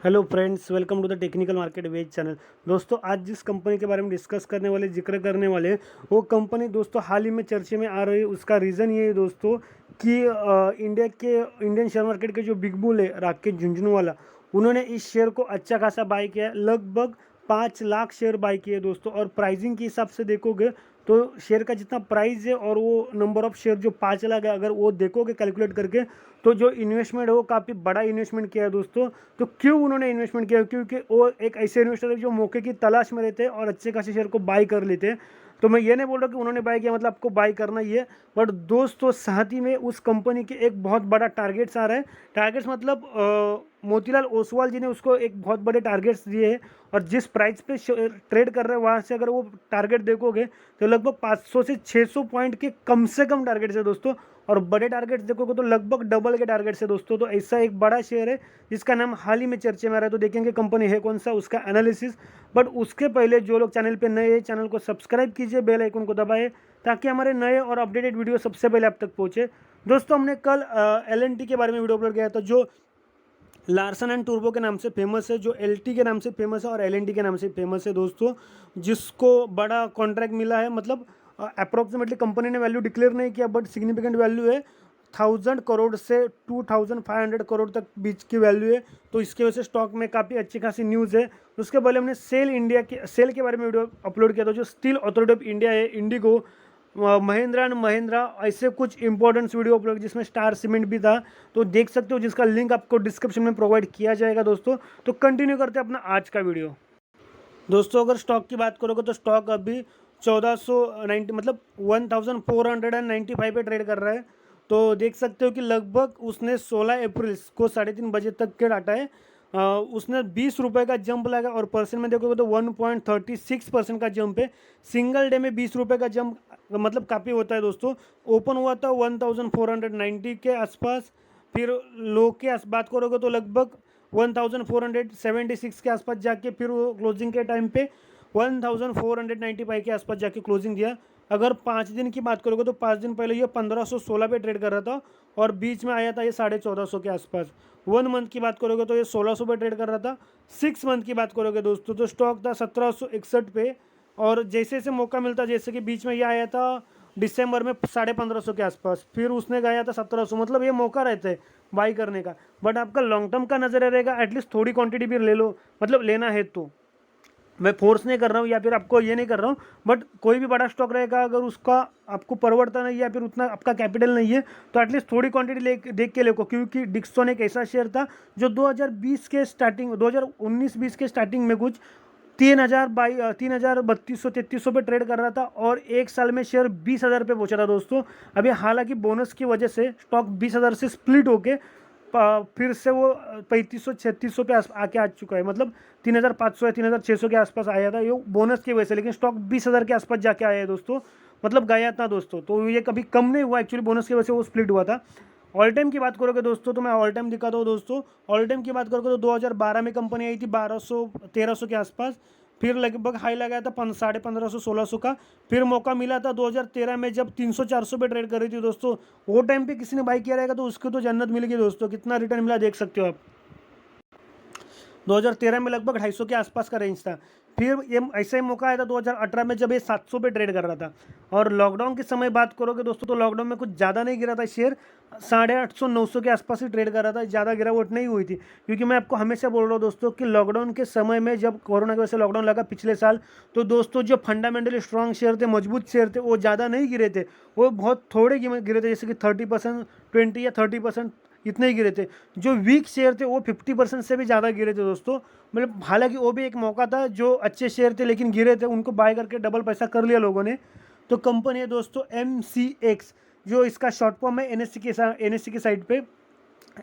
Hello friends, welcome to the technical market wage channel. दोस्तों, आज जिस कंपनी के बारे में डिस्कस करने वाले जिक्र करने वाले हैं, वो कंपनी दोस्तों हाल ही में चर्चे में आ रही है। उसका रीज़न ये है दोस्तों कि इंडियन शेयर मार्केट के जो बिग बुल है राकेश झुंझुनवाला, उन्होंने इस शेयर को अच्छा खासा बाय किया है। लगभग 5 लाख शेयर बाय किए दोस्तों। और प्राइसिंग के हिसाब से देखोगे तो शेयर का जितना प्राइस है और वो नंबर ऑफ शेयर जो 5 लाख है, अगर वो देखोगे कैलकुलेट करके, तो जो इन्वेस्टमेंट है वो काफ़ी बड़ा इन्वेस्टमेंट किया है दोस्तों। तो क्यों उन्होंने इन्वेस्टमेंट किया? क्योंकि वो एक ऐसे इन्वेस्टर है जो मौके की तलाश में रहते हैं और अच्छे खासे शेयर को बाय कर लेते हैं। तो मैं ये नहीं बोल रहा कि उन्होंने बाय किया मतलब आपको बाय करना ही है, बट दोस्तों साथ ही में उस कंपनी के एक बहुत बड़ा टारगेट्स आ रहा है। टारगेट्स मतलब मोतीलाल ओसवाल जी ने उसको एक बहुत बड़े टारगेट्स दिए हैं। और जिस प्राइस पे ट्रेड कर रहे हैं वहाँ से अगर वो टारगेट देखोगे तो लगभग 500 से 600 पॉइंट के कम से कम टारगेट्स है दोस्तों। और बड़े टारगेट्स देखोगे तो लगभग डबल के टारगेट्स है दोस्तों। तो ऐसा एक बड़ा शेयर है जिसका नाम हाल ही में चर्चे में आ रहा है। तो देखेंगे कंपनी है कौन सा, उसका एनालिसिस। बट उसके पहले जो लोग चैनल पे नए हैं, चैनल को सब्सक्राइब कीजिए, बेल आइकन को दबाएं ताकि हमारे नए और अपडेटेड वीडियो सबसे पहले आप तक पहुंचे। दोस्तों, हमने कल LNT के बारे में वीडियो अपलोड किया था, जो लार्सन एंड टूर्बो के नाम से फेमस है, जो LT के नाम से फेमस है और LNT के नाम से फेमस है दोस्तों। जिसको बड़ा कॉन्ट्रैक्ट मिला है, मतलब अप्रोक्सीमेटली कंपनी ने वैल्यू डिक्लेयर नहीं किया बट सिग्निफिकेंट वैल्यू है। 1000 करोड़ से 2500 तक बीच की वैल्यू है। तो इसकी वजह से स्टॉक में काफ़ी अच्छी खासी न्यूज़ है। उसके पहले हमने सेल के बारे में वीडियो अपलोड किया था, जो स्टील अथॉरिटी ऑफ इंडिया है, इंडिगो, महिंद्रा एंड महिंद्रा, ऐसे कुछ इंपॉर्टेंट्स वीडियो अपलोड, जिसमें स्टार सीमेंट भी था। तो देख सकते हो, जिसका लिंक आपको डिस्क्रिप्शन में प्रोवाइड किया जाएगा दोस्तों। तो कंटिन्यू करते हैं अपना आज का वीडियो। दोस्तों, अगर स्टॉक की बात करोगे तो स्टॉक अभी 1490 मतलब 1495 पे ट्रेड कर रहा है। तो देख सकते हो कि लगभग उसने 16 अप्रैल को 3:30 बजे तक के डाटा है। उसने 20 रुपये का जंप लगा और परसेंट में देखोगे तो 1.36% का जंप है। सिंगल डे में 20 रुपये का जंप मतलब काफ़ी होता है दोस्तों। ओपन हुआ था 1490 के आसपास। फिर लो के बात करोगे तो लगभग 1476 के आसपास जाके फिर वो क्लोजिंग के टाइम पे 1495 के आसपास जाके क्लोजिंग दिया। अगर 5 दिन की बात करोगे तो 5 दिन पहले ये 1516 पे ट्रेड कर रहा था और बीच में आया था ये 1450 के आसपास। 1 मंथ की बात करोगे तो ये 1600 पे ट्रेड कर रहा था। 6 मंथ की बात करोगे दोस्तों तो स्टॉक था 1761 पे। और जैसे जैसे मौका मिलता, जैसे कि बीच में ये आया था दिसंबर में 1550 के आसपास, फिर उसने गया था 1700। मतलब ये मौका रहता है बाई करने का। बट आपका लॉन्ग टर्म का नजर रहेगा, एटलीस्ट थोड़ी क्वांटिटी भी ले लो, मतलब लेना है तो। मैं फोर्स नहीं कर रहा हूँ या फिर आपको ये नहीं कर रहा हूँ, बट कोई भी बड़ा स्टॉक रहेगा, अगर उसका आपको परवड़ता नहीं या फिर उतना आपका कैपिटल नहीं है, तो एटलीस्ट थोड़ी क्वांटिटी ले देख के लेको। क्योंकि डिक्सन एक ऐसा शेयर था जो 2020 के स्टार्टिंग 2019-20 के स्टार्टिंग में कुछ 3200-3300 पे ट्रेड कर रहा था और एक साल में शेयर 20,000 पे पहुंचा था दोस्तों। अभी हालांकि बोनस की वजह से स्टॉक 20,000 से स्प्लिट होके फिर से वो 3500-3600 पे आके आ चुका है। मतलब 3,500 या 3,600 के आसपास आया था ये बोनस की वजह से, लेकिन स्टॉक 20,000 के आसपास जाके आया है दोस्तों। मतलब गया था दोस्तों, तो ये कभी कम नहीं हुआ, एक्चुअली बोनस की वजह से वो स्प्लिट हुआ था। ऑल टाइम की बात करोगे दोस्तों तो मैं ऑल टाइम दिखाता हूँ दोस्तों। ऑल टाइम की बात करोगे तो 2012 में कंपनी आई थी 1200-1300 के आसपास। फिर लगभग हाई लगाया था 1550-1600 का। फिर मौका मिला था 2013 में, जब 300-400 पे ट्रेड कर रही थी दोस्तों। वो टाइम पे किसी ने बाई किया रहेगा तो उसको तो जन्नत मिलेगी दोस्तों। कितना रिटर्न मिला देख सकते हो आप। 2013 में लगभग 250 के आसपास का रेंज था। फिर ये ऐसा ही मौका आया था 2018 में, जब ये 700 पे ट्रेड कर रहा था। और लॉकडाउन के समय बात करोगे दोस्तों तो लॉकडाउन में कुछ ज़्यादा नहीं गिरा था शेयर, 850-900 के आसपास ही ट्रेड कर रहा था। ज़्यादा गिरावट नहीं हुई थी। क्योंकि मैं आपको हमेशा बोल रहा हूँ दोस्तों कि लॉकडाउन के समय में, जब कोरोना की वजह से लॉकडाउन लगा पिछले साल, तो दोस्तों जो फंडामेंटली स्ट्रॉन्ग शेयर थे, मजबूत शेयर थे, वो ज़्यादा नहीं गिरे थे। वो बहुत थोड़े गिरे थे, जैसे कि 30%, 20 या 30% इतने ही गिरे थे। जो वीक शेयर थे वो 50% से भी ज़्यादा गिरे थे दोस्तों। मतलब हालांकि वो भी एक मौका था, जो अच्छे शेयर थे लेकिन गिरे थे, उनको बाय करके डबल पैसा कर लिया लोगों ने। तो कंपनी है दोस्तों MCX, जो इसका शॉर्ट फॉर्म है NSE की साइड पे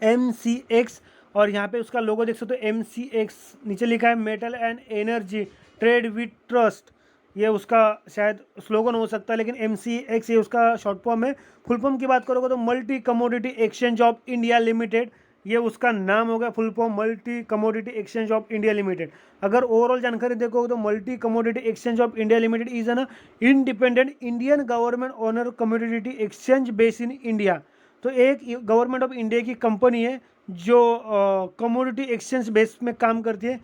MCX। और यहाँ पे उसका लोगो देख सकते हो MCX, नीचे लिखा है metal and energy trade with trust. ये उसका शायद स्लोगन हो सकता है, लेकिन MCX ये उसका शॉर्ट फॉर्म है। फुल फॉर्म की बात करोगे तो multi commodity exchange of India limited, ये उसका नाम होगा full form, multi commodity exchange of India limited. अगर ओवरऑल जानकारी देखोगे तो multi commodity exchange of India limited is an independent Indian government owner commodity exchange based in India. तो एक गवर्नमेंट ऑफ इंडिया की कंपनी है जो कमोडिटी एक्सचेंज बेस में काम करती है।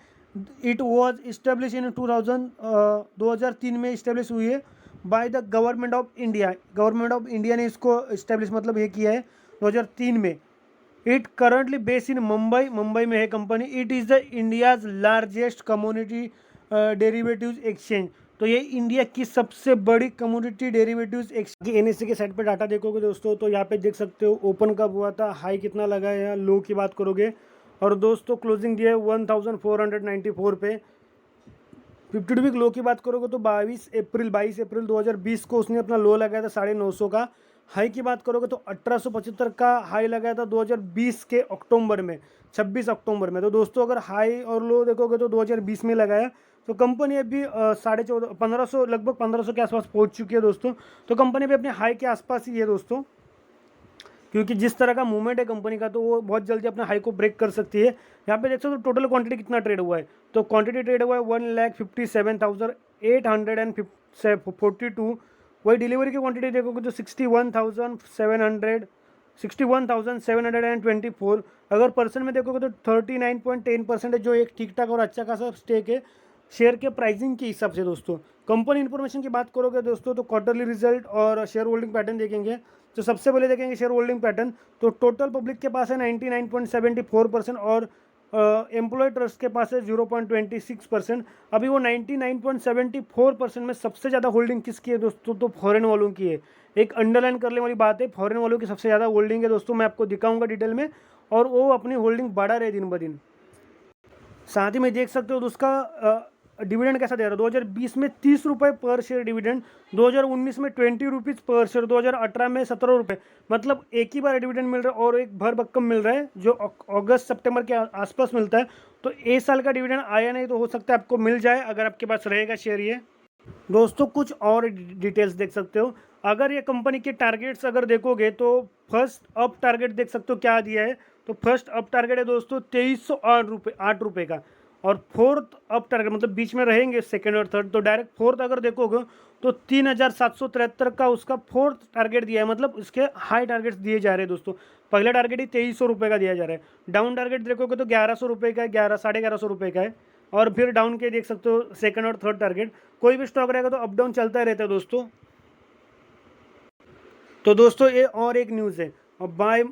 इट वॉज इस्टेब्लिश इन 2003 में इस्टेब्लिश हुई है by the government of India. Government of India ने इसको इस्टेब्लिश मतलब ये किया है 2003 में। It currently based in Mumbai, Mumbai में है company. It is the India's largest community derivatives exchange. तो ये इंडिया की सबसे बड़ी कम्युनिटी डेरिवेटिव्स एक्सचेंज। एनएससी के साइट पे डाटा देखोगे दोस्तों तो यहाँ पे देख सकते हो ओपन कब हुआ था, हाई कितना लगा है, या लो की बात करोगे और दोस्तों क्लोजिंग दिया है 1494 पे। 52 वीक लो की बात करोगे तो 22 अप्रैल 2020 को उसने अपना लो लगाया था 950 का। हाई की बात करोगे तो 1875 का हाई लगाया था 2020 के अक्टूबर में, 26 अक्टूबर में। तो दोस्तों अगर हाई और लो देखोगे तो 2020 में लगाया। तो कंपनी अभी 1500 लगभग 1500 के आसपास पहुंच चुकी है दोस्तों। तो कंपनी भी अपने हाई के आसपास ही है दोस्तों, क्योंकि जिस तरह का मूवमेंट है कंपनी का तो वो बहुत जल्दी अपना हाई को ब्रेक कर सकती है। यहाँ पे देख सकते हो टोटल क्वांटिटी कितना ट्रेड हुआ है। तो क्वांटिटी ट्रेड हुआ है 1,57,842। वही डिलीवरी की क्वांटिटी देखोगे तो 61,724। अगर पर्सन में देखोगे तो 39.10% जो एक ठीक ठाक और अच्छा खासा स्टेक है शेयर के प्राइसिंग के हिसाब से दोस्तों। कंपनी इन्फॉर्मेशन की बात करोगे दोस्तों तो क्वार्टरली रिजल्ट और शेयर होल्डिंग पैटर्न देखेंगे। तो सबसे पहले देखेंगे शेयर होल्डिंग पैटर्न। तो टोटल पब्लिक के पास है 99.74% और एम्प्लॉय ट्रस्ट के पास है 0.26%। अभी वो 99.74% में सबसे ज़्यादा होल्डिंग किसकी है दोस्तों? तो फॉरेन वालों की है। एक अंडरलाइन करने वाली बात है, फॉरेन वालों की सबसे ज़्यादा होल्डिंग है दोस्तों। मैं आपको दिखाऊंगा डिटेल में, और वो अपनी होल्डिंग बढ़ा रहे दिन ब दिन। साथ ही में देख सकते हो तो उसका डिविडेंड कैसा दे रहा है। 2020 में 30 रुपये पर शेयर डिविडेंड, 2019 में 20 रुपीज़ पर शेयर, 2018 में 17 रुपये। मतलब एक ही बार डिविडेंड मिल रहा है और एक भर भक्कम मिल रहा है जो अगस्त सितंबर के आसपास मिलता है। तो एक साल का डिविडेंड आया नहीं तो हो सकता है आपको मिल जाए अगर आपके पास रहेगा शेयर। ये दोस्तों कुछ और डिटेल्स देख सकते हो। अगर ये कंपनी के टारगेट्स अगर देखोगे तो फर्स्ट अप टारगेट देख सकते हो क्या दिया है। तो फर्स्ट अप टारगेट है दोस्तों 2308 रुपये का, और फोर्थ अप टारगेट मतलब बीच में रहेंगे सेकंड और थर्ड। तो डायरेक्ट फोर्थ अगर देखोगे तो 3773 का उसका फोर्थ टारगेट दिया है। मतलब उसके हाई टारगेट्स दिए जा रहे हैं दोस्तों। पहला टारगेट ही 2300 रुपये का दिया जा रहा है। डाउन टारगेट देखोगे तो 1100 रुपये का है, 1100 रुपये का है। और फिर डाउन के देख सकते हो सेकंड और थर्ड टारगेट। कोई भी स्टॉक रहेगा तो अप डाउन चलता ही रहता है दोस्तों। तो दोस्तों ये और एक न्यूज़ है, buy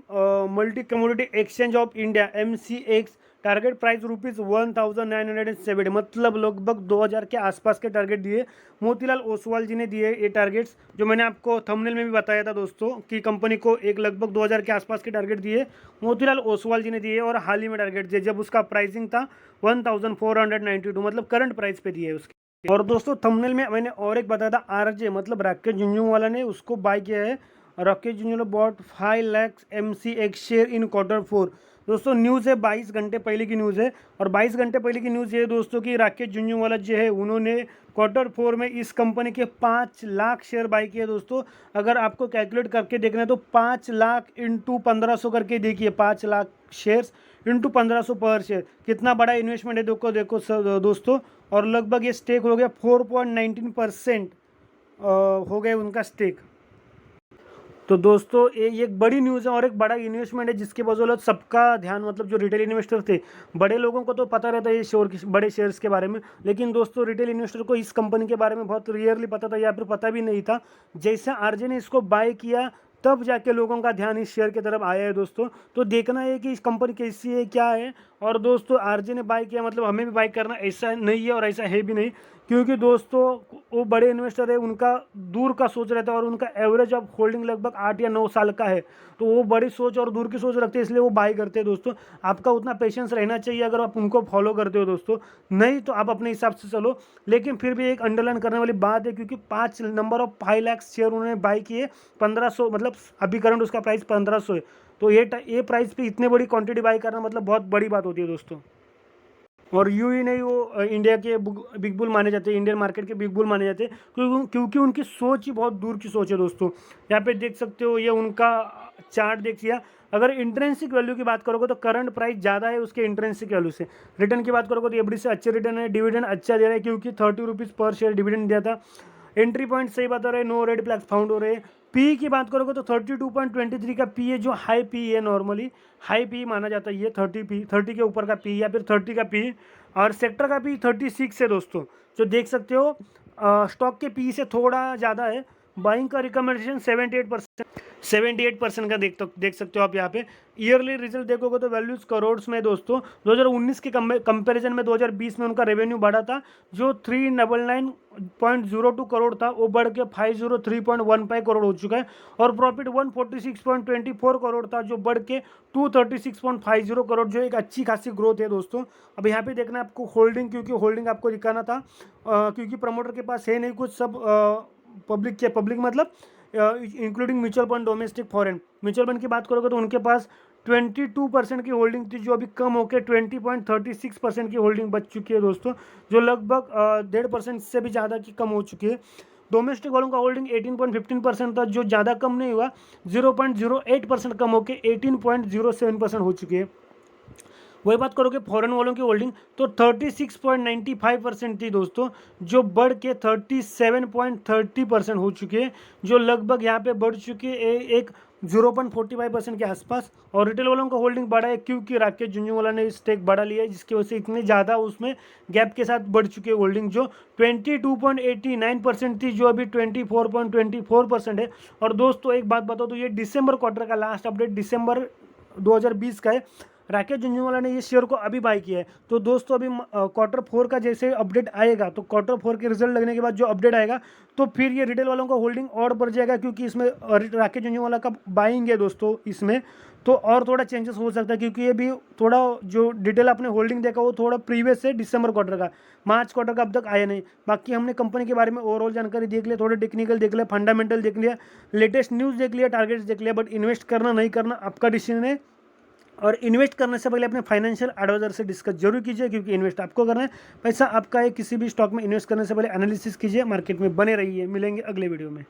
multi commodity exchange of India MCX target price ₹1970, मतलब लगभग 2000 के आसपास के टारगेट दिए। मोतीलाल ओसवाल जी ने दिए ये टारगेट्स, जो मैंने आपको थंबनेल में भी बताया था दोस्तों कि कंपनी को एक लगभग 2000 के आसपास के टारगेट दिए, मोतीलाल ओसवाल जी ने दिए। और हाल ही में टारगेट दिए जब उसका प्राइसिंग था 1492, मतलब करंट प्राइस पे दिए उसके। और दोस्तों थंबनेल में मैंने और एक बताया था RJ, मतलब राकेश झुंझुनवाला ने उसको बाय किया है। Rakesh Jhunjhunwala bought 5 lakh MCX share in Q4। दोस्तों न्यूज़ है 22 घंटे पहले की न्यूज़ है, और 22 घंटे पहले की न्यूज़ ये है दोस्तों कि राकेश झुंझुनवाला जो है उन्होंने Q4 में इस कंपनी के 5 लाख शेयर बाय किए दोस्तों। अगर आपको कैलकुलेट करके देखना है तो 5 लाख इंटू 1500 करके देखिए, 5 लाख शेयर्स इंटू 1500 पर शेयर, कितना बड़ा इन्वेस्टमेंट है देखो दोस्तों। और लगभग ये स्टेक हो गया 4.19% हो गए उनका स्टेक। तो दोस्तों ये एक बड़ी न्यूज़ है और एक बड़ा इन्वेस्टमेंट है जिसके बदौलत सबका ध्यान, मतलब जो रिटेल इन्वेस्टर थे, बड़े लोगों को तो पता रहता है ये शेयर बड़े शेयर्स के बारे में, लेकिन दोस्तों रिटेल इन्वेस्टर को इस कंपनी के बारे में बहुत रेयरली पता था या फिर पता भी नहीं था। जैसे RJ ने इसको बाय किया तब जाके लोगों का ध्यान इस शेयर की तरफ आया है दोस्तों। तो देखना है कि इस कंपनी कैसी है क्या है। और दोस्तों RJ ने बाय किया मतलब हमें भी बाय करना ऐसा नहीं है और ऐसा है भी नहीं, क्योंकि दोस्तों वो बड़े इन्वेस्टर है, उनका दूर का सोच रहता है और उनका एवरेज ऑफ होल्डिंग लगभग 8 या 9 साल का है। तो वो बड़ी सोच और दूर की सोच रखते हैं, इसलिए वो बाय करते हैं दोस्तों। आपका उतना पेशेंस रहना चाहिए अगर आप उनको फॉलो करते हो दोस्तों, नहीं तो आप अपने हिसाब से चलो। लेकिन फिर भी एक अंडरलाइन करने वाली बात है, क्योंकि 5 लाख शेयर उन्होंने बाय किए 1500, मतलब अभी करंट उसका प्राइस 1500 है। तो ये प्राइस पे इतने बड़ी क्वांटिटी बाय करना मतलब बहुत बड़ी बात होती है दोस्तों। और यूं ही नहीं, वो इंडिया के बिग बुल माने जाते हैं, इंडियन मार्केट के बिग बुल माने जाते हैं, क्योंकि उनकी सोच ही बहुत दूर की सोच है दोस्तों। यहाँ पे देख सकते हो ये उनका चार्ट देखिए। अगर इंट्रेंसिक वैल्यू की बात करोगे तो करंट प्राइस ज़्यादा है उसके इंट्रेंसिक वैल्यू से। रिटर्न की बात करोगे तो एफडी से अच्छे रिटर्न है। डिविडेंड अच्छा दे रहा है क्योंकि 30 रुपीज़ पर शेयर डिविडेंड दिया था। एंट्री पॉइंट सही बता रहे, नो रेड फ्लैग्स फाउंड हो रहे हैं। पी की बात करोगे तो 32.23 का पी है, जो हाई पी है, नॉर्मली हाई पी माना जाता है ये 30 के ऊपर का पी या फिर 30 का पी। और सेक्टर का पी 36 है दोस्तों, जो देख सकते हो स्टॉक के पी से थोड़ा ज़्यादा है। बाइंग का रिकमेंडेशन 78% का देख सकते हो आप यहाँ पे। ईयरली रिजल्ट देखोगे तो वैल्यूज करोड्स में दोस्तों। 2019 के कंपैरिजन में 2020 में उनका रेवेन्यू बढ़ा था, जो 399.02 करोड़ था वो बढ़ के 503.15 करोड़ हो चुका है। और प्रॉफिट 146.24 करोड़ था, जो बढ़ के 236.50 करोड़, जो एक अच्छी खासी ग्रोथ है दोस्तों। अब यहाँ पे देखना है आपको होल्डिंग, क्योंकि होल्डिंग आपको दिखाना था, क्योंकि प्रमोटर के पास है नहीं कुछ, सब पब्लिक मतलब including mutual fund, domestic, foreign. Mutual fund की बात करोगे तो उनके पास 22% की होल्डिंग थी, जो अभी कम होकर 20.36% की होल्डिंग बच चुकी है दोस्तों, जो लगभग 1.5% से भी ज़्यादा की कम हो चुकी है। डोमेस्टिक वालों का होल्डिंग 18.15% था, जो ज़्यादा कम नहीं हुआ, 0.08% कम होकर 18.07% हो चुकी है। वही बात करोगे फॉरेन वालों की होल्डिंग तो 36.95% थी दोस्तों, जो बढ़ के 37.30% हो चुकी है, जो लगभग यहाँ पे बढ़ चुकी है एक 0.45% के आसपास। और रिटेल वालों का होल्डिंग बढ़ा है, क्योंकि राकेश झुंझुनवाला ने स्टेक बढ़ा लिया है, जिसकी वजह से इतनी ज़्यादा उसमें गैप के साथ बढ़ चुकी है होल्डिंग, जो 22.89% थी, जो अभी 24.24% है। और दोस्तों एक बात बताओ, तो ये दिसंबर क्वार्टर का लास्ट अपडेट दिसंबर 2020 का है। राकेश झुंझुनवाला ने ये शेयर को अभी बाय किया है। तो दोस्तों अभी Q4 का जैसे अपडेट आएगा, तो Q4 के रिजल्ट लगने के बाद जो अपडेट आएगा, तो फिर ये रिटेल वालों का होल्डिंग और बढ़ जाएगा, क्योंकि इसमें राकेश झुंझुनवाला का बाइंग है दोस्तों इसमें, तो और थोड़ा चेंजेस हो सकता है, क्योंकि ये भी थोड़ा जो डिटेल आपने होल्डिंग देखा वो थोड़ा प्रीवियस है दिसंबर क्वार्टर का, मार्च क्वार्टर का अब तक आया नहीं। बाकी हमने कंपनी के बारे में ओवरऑल जानकारी देख लिया, थोड़े टेक्निकल देख लिया, फंडामेंटल देख लिया, लेटेस्ट न्यूज़ देख लिया, टारगेट्स देख लिया। बट इन्वेस्ट करना नहीं करना आपका डिसीजन है। और इन्वेस्ट करने से पहले अपने फाइनेंशियल एडवाइजर से डिस्कस जरूर कीजिए, क्योंकि इन्वेस्ट आपको करना है, पैसा आपका है। किसी भी स्टॉक में इन्वेस्ट करने से पहले एनालिसिस कीजिए, मार्केट में बने रहिए। मिलेंगे अगले वीडियो में।